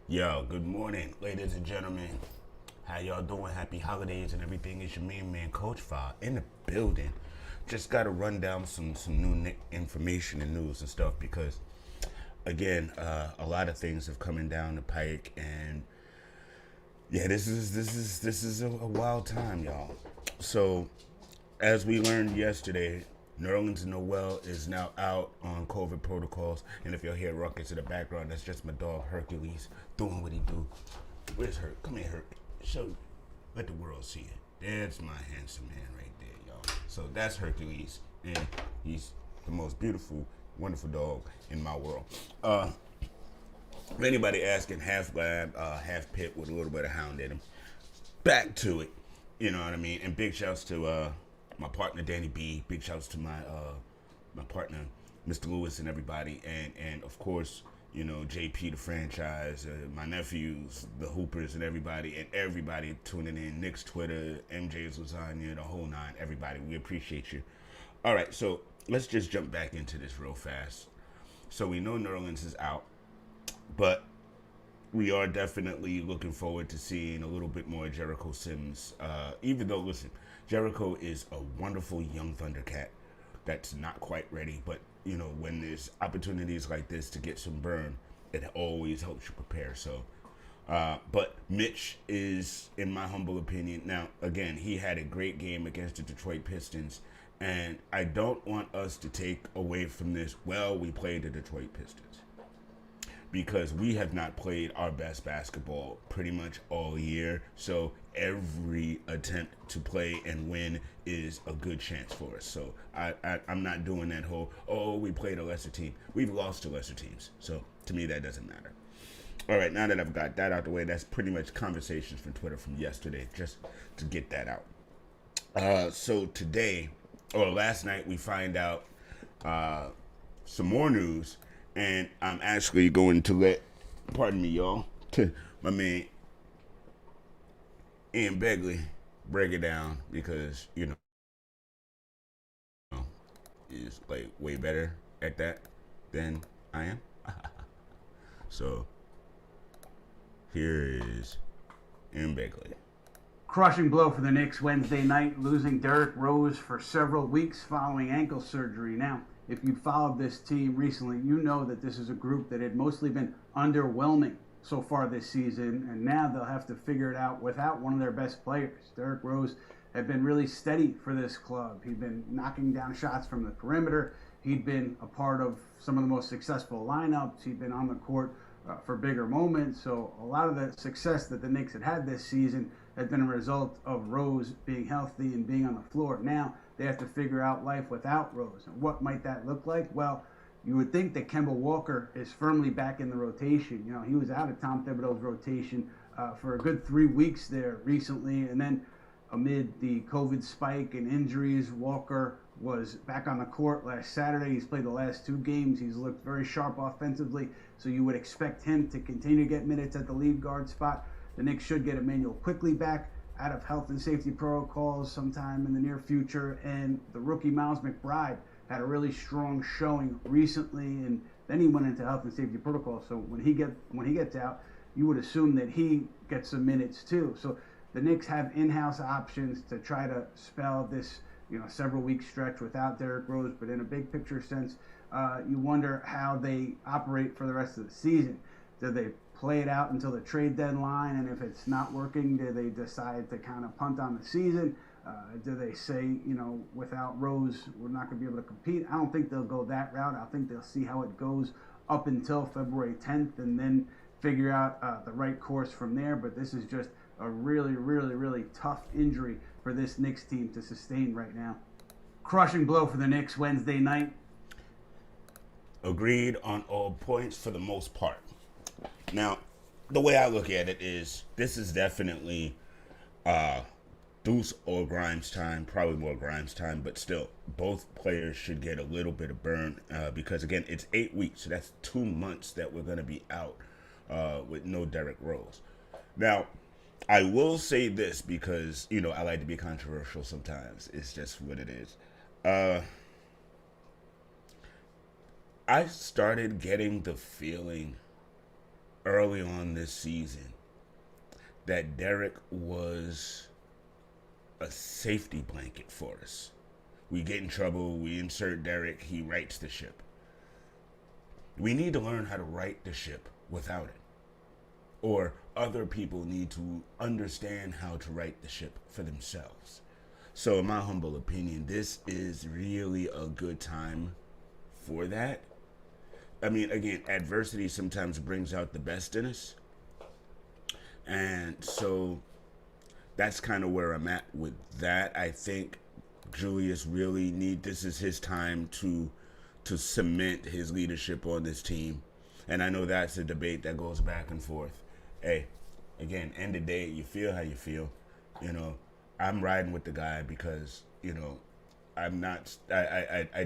Yo, good morning, ladies and gentlemen. How y'all doing? Happy holidays and everything. It's your main man, Coach Fah, in the building. Just got to run down some new information and news and stuff because, again, a lot of things have coming down the pike, and yeah, this is a wild time, y'all. So, as we learned yesterday, Nerlens Noel is now out on COVID protocols, and if you'll hear ruckus in the background, that's just my dog Hercules doing what he do. Where's Herc? Come here, Herc. Show, let the world see it. That's my handsome man right there, y'all. So that's Hercules, and he's the most beautiful, wonderful dog in my world. For anybody asking, half lab, half pit with a little bit of hound in him. Back to it, you know what I mean. And big shouts to my partner Danny B. Big shouts to my partner Mr. Lewis and everybody, and of course, you know, JP the franchise, my nephews, the Hoopers, and everybody tuning in. Nick's Twitter, MJ's lasagna, the whole nine. Everybody, we appreciate you. All right, so let's just jump back into this real fast. So we know Nerlens is out, but we are definitely looking forward to seeing a little bit more Jericho Sims. Even though, listen, Jericho is a wonderful young Thundercat that's not quite ready, but you know, when there's opportunities like this to get some burn, it always helps you prepare. So, but Mitch is, in my humble opinion, now again, he had a great game against the Detroit Pistons, and I don't want us to take away from this. Well, we played the Detroit Pistons because we have not played our best basketball pretty much all year. So every attempt to play and win is a good chance for us. So I'm not doing that whole, oh, we played a lesser team. We've lost to lesser teams. So to me, that doesn't matter. All right, now that I've got that out the way, that's pretty much conversations from Twitter from yesterday, just to get that out. So today, or last night, we find out some more news, and I'm actually going to let, pardon me, y'all, to my man Ian Begley break it down because you know is like way better at that than I am. So here is Ian Begley. Crushing blow for the Knicks Wednesday night, losing Derrick Rose for several weeks following ankle surgery. Now, if you followed this team recently, you know that this is a group that had mostly been underwhelming so far this season, and now they'll have to figure it out without one of their best players. Derrick Rose had been really steady for this club. He'd been knocking down shots from the perimeter. He'd been a part of some of the most successful lineups. He'd been on the court for bigger moments. So a lot of the success that the Knicks had this season has been a result of Rose being healthy and being on the floor. Now they have to figure out life without Rose. And what might that look like? Well, you would think that Kemba Walker is firmly back in the rotation. You know, he was out of Tom Thibodeau's rotation for a good 3 weeks there recently. And then amid the COVID spike and injuries, Walker was back on the court last Saturday. He's played the last 2 games. He's looked very sharp offensively. So you would expect him to continue to get minutes at the lead guard spot. The Knicks should get Emmanuel quickly back out of health and safety protocols sometime in the near future. And the rookie Miles McBride had a really strong showing recently, and then he went into health and safety protocol. So when he gets out, you would assume that he gets some minutes too. So the Knicks have in-house options to try to spell this, several week stretch without Derrick Rose. But in a big picture sense, you wonder how they operate for the rest of the season. Do they play it out until the trade deadline, and if it's not working, do they decide to kind of punt on the season? Do they say, without Rose, we're not going to be able to compete? I don't think they'll go that route. I think they'll see how it goes up until February 10th and then figure out the right course from there. But this is just a really, really, really tough injury for this Knicks team to sustain right now. Crushing blow for the Knicks Wednesday night. Agreed on all points for the most part. Now, the way I look at it is this is definitely Deuce or Grimes time, probably more Grimes time, but still, both players should get a little bit of burn because, again, it's 8 weeks, so that's 2 months that we're going to be out with no Derrick Rose. Now, I will say this because, I like to be controversial sometimes. It's just what it is. I started getting the feeling early on this season that Derek was a safety blanket for us. We get in trouble, we insert Derek, he rights the ship. We need to learn how to right the ship without it. Or other people need to understand how to right the ship for themselves. So in my humble opinion, this is really a good time for that. I mean, again, adversity sometimes brings out the best in us. And so that's kind of where I'm at with that. I think Julius really this is his time to cement his leadership on this team. And I know that's a debate that goes back and forth. Hey, again, end of the day, you feel how you feel. You know, I'm riding with the guy because, you know, I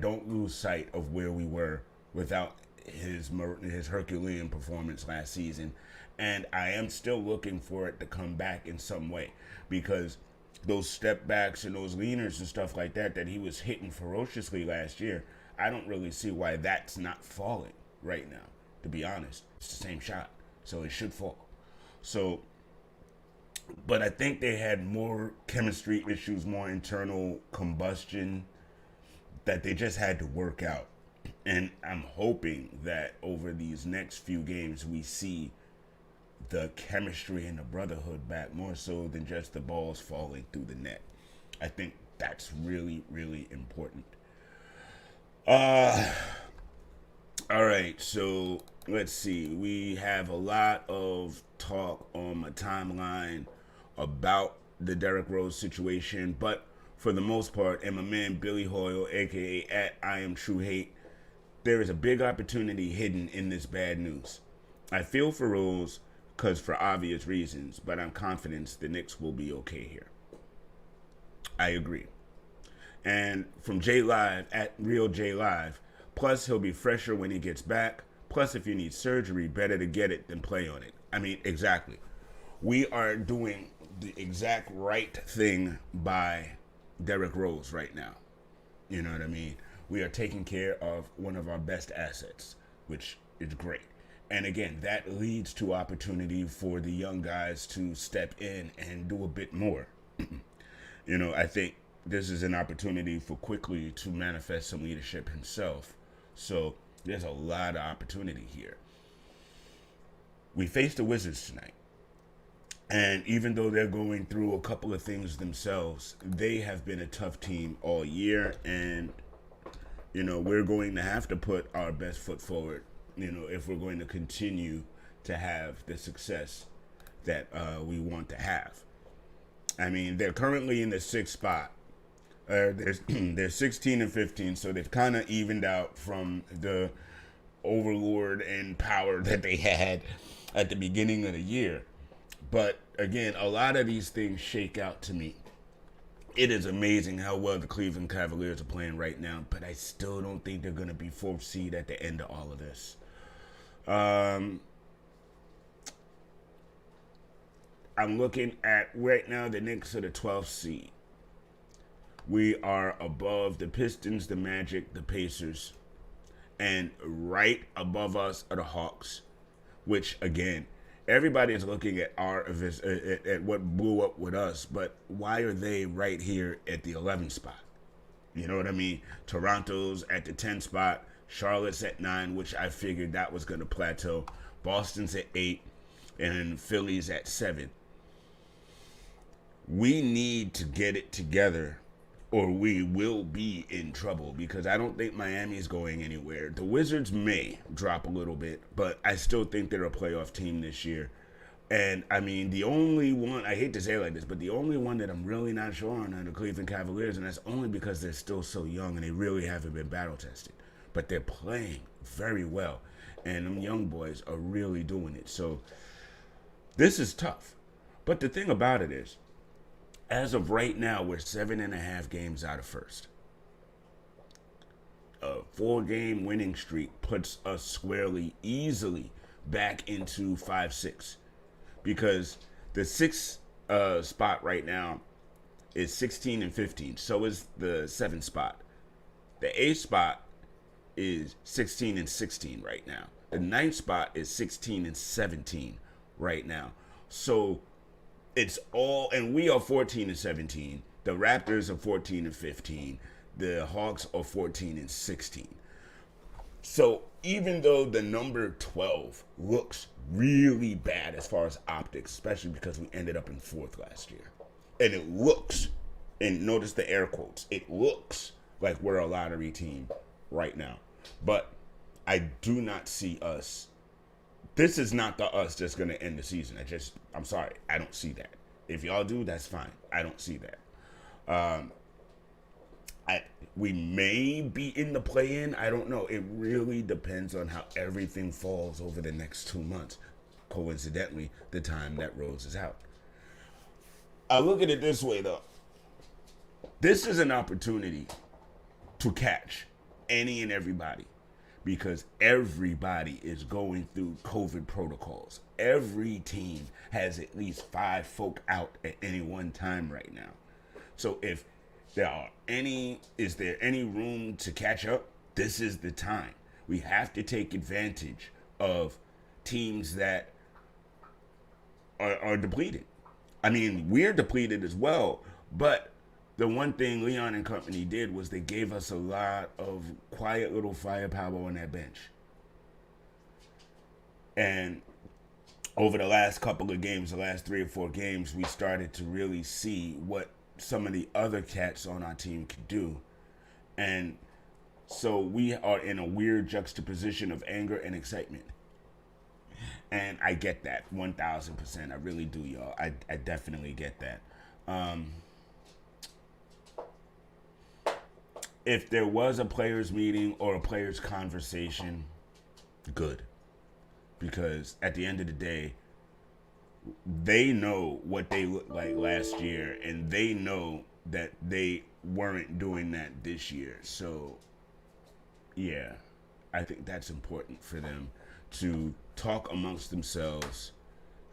don't lose sight of where we were without his Herculean performance last season. And I am still looking for it to come back in some way, because those step backs and those leaners and stuff like that he was hitting ferociously last year, I don't really see why that's not falling right now, to be honest. It's the same shot, so it should fall. So, but I think they had more chemistry issues, more internal combustion that they just had to work out. And I'm hoping that over these next few games we see the chemistry and the brotherhood back, more so than just the balls falling through the net. I think that's really, really important. All right, so let's see. We have a lot of talk on my timeline about the Derrick Rose situation, but for the most part, and my man Billy Hoyle, aka at I Am True Hate, there is a big opportunity hidden in this bad news. I feel for Rose because for obvious reasons, but I'm confident the Knicks will be okay here. I agree. And from J Live, at Real J Live, plus he'll be fresher when he gets back. Plus, if you need surgery, better to get it than play on it. I mean, exactly. We are doing the exact right thing by Derrick Rose right now. You know what I mean? We are taking care of one of our best assets, which is great. And again, that leads to opportunity for the young guys to step in and do a bit more. You know, I think this is an opportunity for Quickly to manifest some leadership himself. So there's a lot of opportunity here. We face the Wizards tonight. And even though they're going through a couple of things themselves, they have been a tough team all year. And, you know, we're going to have to put our best foot forward, you know, if we're going to continue to have the success that we want to have. I mean, they're currently in the 6th spot. They're 16 and 15, so they've kind of evened out from the overlord and power that they had at the beginning of the year. But again, a lot of these things shake out to me. It is amazing how well the Cleveland Cavaliers are playing right now, but I still don't think they're going to be 4th seed at the end of all of this. I'm looking at right now the Knicks are the 12th seed. We are above the Pistons, the Magic, the Pacers, and right above us are the Hawks, which again, everybody is looking at at what blew up with us, but why are they right here at the 11th spot? You know what I mean? Toronto's at the 10th spot, Charlotte's at 9, which I figured that was going to plateau. Boston's at 8, and Philly's at 7. We need to get it together, or we will be in trouble, because I don't think Miami's going anywhere. The Wizards may drop a little bit, but I still think they're a playoff team this year. And, I mean, the only one, I hate to say it like this, but the only one that I'm really not sure on are the Cleveland Cavaliers, and that's only because they're still so young and they really haven't been battle-tested. But they're playing very well, and them young boys are really doing it. So this is tough. But the thing about it is, as of right now, we're 7.5 games out of first. A 4-game winning streak puts us squarely, easily back into 5-6. Because the 6th spot right now is 16 and 15. So is the 7th spot. The 8th spot is 16 and 16 right now. The ninth spot is 16-17 right now. So it's all, and we are 14-17. The Raptors are 14-15. The Hawks are 14-16. So even though the number 12 looks really bad as far as optics, especially because we ended up in fourth last year, and it looks, and notice the air quotes, it looks like we're a lottery team right now. But I do not see us. This is not the us that's going to end the season. I'm sorry, I don't see that. If y'all do, that's fine. I don't see that. We may be in the play-in. I don't know. It really depends on how everything falls over the next 2 months. Coincidentally, the time that Rose is out. I look at it this way, though. This is an opportunity to catch any and everybody, because everybody is going through COVID protocols. Every team has at least 5 folk out at any one time right now. So if is there any room to catch up? This is the time. We have to take advantage of teams that are depleted. I mean, we're depleted as well, but the one thing Leon and company did was they gave us a lot of quiet little firepower on that bench. And over the last couple of games, the last 3 or 4 games, we started to really see what some of the other cats on our team could do. And so we are in a weird juxtaposition of anger and excitement. And I get that 1,000%. I really do, y'all. I definitely get that. If there was a players meeting or a players conversation, good. Because at the end of the day, they know what they looked like last year, and they know that they weren't doing that this year. So, yeah, I think that's important for them to talk amongst themselves,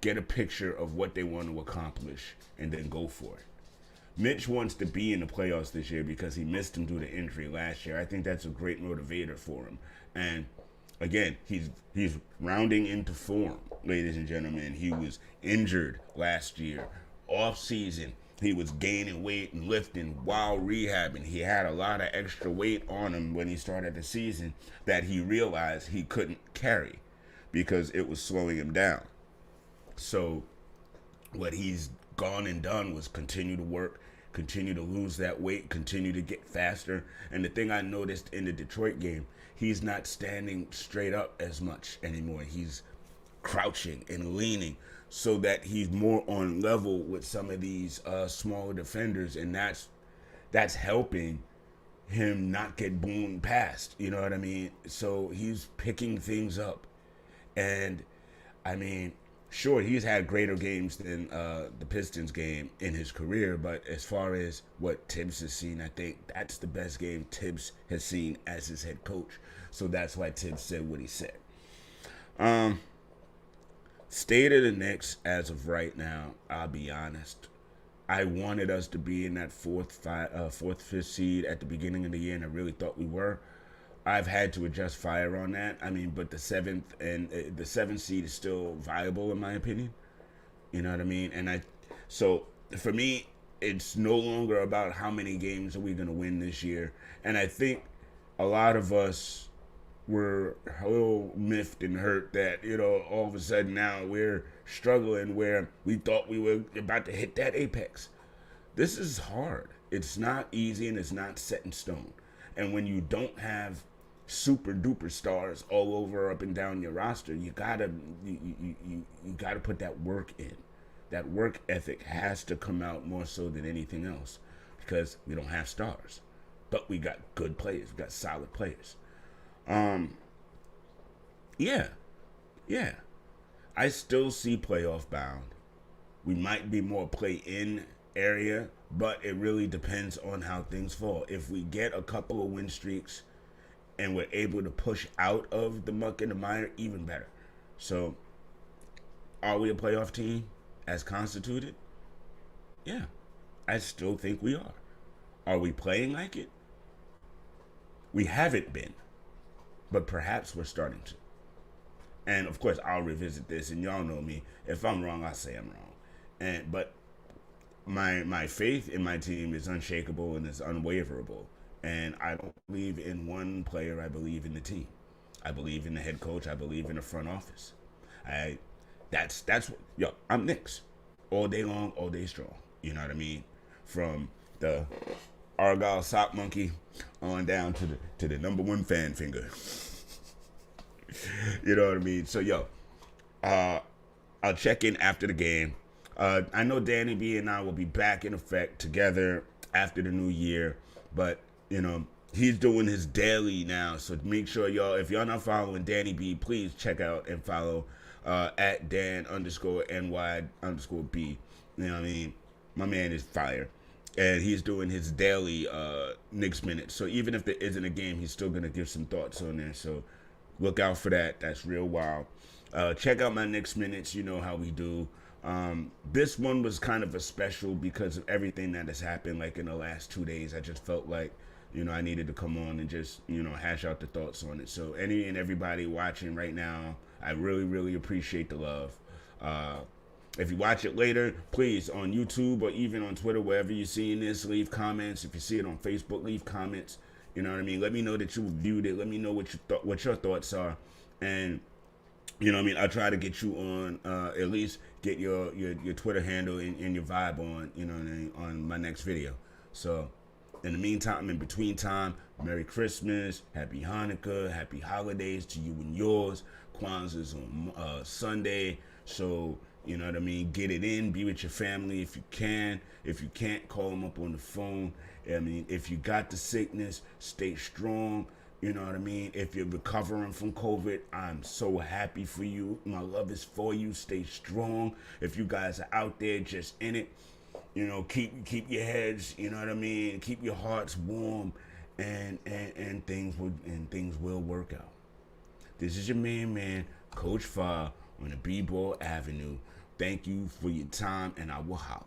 get a picture of what they want to accomplish, and then go for it. Mitch wants to be in the playoffs this year because he missed them due to injury last year. I think that's a great motivator for him. And again, he's rounding into form, ladies and gentlemen. He was injured last year, off season. He was gaining weight and lifting while rehabbing. He had a lot of extra weight on him when he started the season that he realized he couldn't carry because it was slowing him down. So what he's gone and done was continue to work, continue to lose that weight, continue to get faster. And the thing I noticed in the Detroit game, he's not standing straight up as much anymore. He's crouching and leaning so that he's more on level with some of these smaller defenders, and that's helping him not get boomed past. You know what I mean? So he's picking things up. And I mean, sure, he's had greater games than the Pistons game in his career, but as far as what Tibbs has seen, I think that's the best game Tibbs has seen as his head coach. So that's why Tibbs said what he said. State of the Knicks as of right now, I'll be honest. I wanted us to be in that fourth, fifth seed at the beginning of the year, and I really thought we were. I've had to adjust fire on that. I mean, but the seventh seed is still viable in my opinion. You know what I mean? And so for me, it's no longer about how many games are we going to win this year. And I think a lot of us were a little miffed and hurt that, all of a sudden now we're struggling where we thought we were about to hit that apex. This is hard. It's not easy, and it's not set in stone. And when you don't have super duper stars all over up and down your roster, you gotta put that work in. That work ethic has to come out more so than anything else, because we don't have stars, but we got good players. We got solid players. Yeah. I still see playoff bound. We might be more play-in area, but it really depends on how things fall. If we get a couple of win streaks and we're able to push out of the muck and the mire, even better. So, are we a playoff team as constituted? Yeah, I still think we are. Are we playing like it? We haven't been, but perhaps we're starting to. And of course, I'll revisit this, and y'all know me. If I'm wrong, I say I'm wrong. But my faith in my team is unshakable and is unwaverable. And I don't believe in one player. I believe in the team. I believe in the head coach. I believe in the front office. I that's yo. I'm Knicks, all day long, all day strong. You know what I mean? From the Argyle sock monkey on down to the number one fan finger. You know what I mean? So I'll check in after the game. I know Danny B and I will be back in effect together after the new year, but he's doing his daily now. So make sure y'all, if y'all not following Danny B, please check out and follow at Dan_NY_B. You know what I mean? My man is fire. And he's doing his daily Knicks minutes. So even if there isn't a game, he's still gonna give some thoughts on there. So look out for that. That's real wild. Check out my Knicks minutes. You know how we do. This one was kind of a special because of everything that has happened. Like in the last 2 days, I just felt like I needed to come on and just hash out the thoughts on it. So any and everybody watching right now, I really, really appreciate the love. If you watch it later, please, on YouTube or even on Twitter, wherever you're seeing this, leave comments. If you see it on Facebook, leave comments. You know what I mean? Let me know that you viewed it. Let me know what your thoughts are. And, I'll try to get you on, at least get your Twitter handle and your vibe on, on my next video. So, in the meantime, in between time, Merry Christmas, Happy Hanukkah, Happy Holidays to you and yours. Kwanzaa's on Sunday. So, you know what I mean? Get it in. Be with your family if you can. If you can't, call them up on the phone. I mean, if you got the sickness, stay strong. You know what I mean? If you're recovering from COVID, I'm so happy for you. My love is for you. Stay strong. If you guys are out there just in it, keep your heads, you know what I mean? Keep your hearts warm, and things will work out. This is your man, Coach Fah on the BBall Avenue. Thank you for your time, and I will holler.